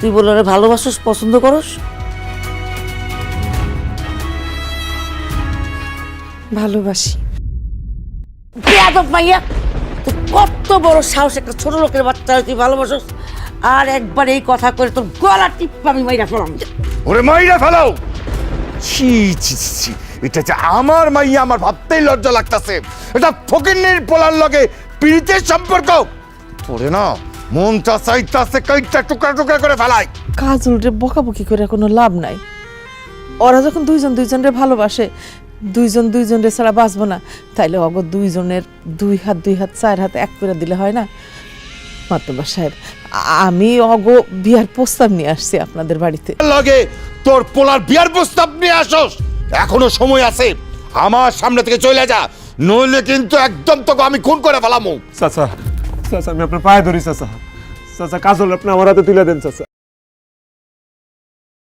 তুই বলে ভালোবাসিস, পছন্দ করস? ভালোবাসি। বেয়াদব মাইয়া, তুই কত বড় সাহস, একটা ছোট লোকের বাচ্চা তুই ভালোবাসস? আর একবার এই কথা করে তোর গলা টিপ আমি মাইরা ফেলাম। ওরে মাইরা ফেলাও! ছি ছি ছি, এটা যে আমার মাইয়া, আমার ভাবতেই লজ্জা লাগতাছে। এটা ফকিন্নির পোলার লগে প্রীতির সম্পর্ক। তোরে না মনটা চাইতাছে কইটা টুকরা টুকরা করে ফেলাই। কাজলরে বকাবকি করে কোনো লাভ নাই। ওরা যখন দুইজন দুইজনরে ভালোবাসে, দুইজন দুইজনরে ছাড়া বাঁচবো না, তাইলে অগ দুইজনের দুই হাত চার হাত এক করে দিলে হয় না? মাতব্বর সাহেব, আমি অগ বিয়ার প্রস্তাব নিয়ে আসছি আপনাদের বাড়িতে। লগে তোর পোলার বিয়ার প্রস্তাব নিয়ে আসস? এখনো সময় আছে, আমার সামনে থেকে চলে যা, নইলে কিন্তু একদম তোকে আমি খুন করে ফেলামু। চাচা, চাচা আমি আপনার পায়ে ধরি চাচা। চাচা কাজল আপনি আমার হাতে তুলে দেন চাচা।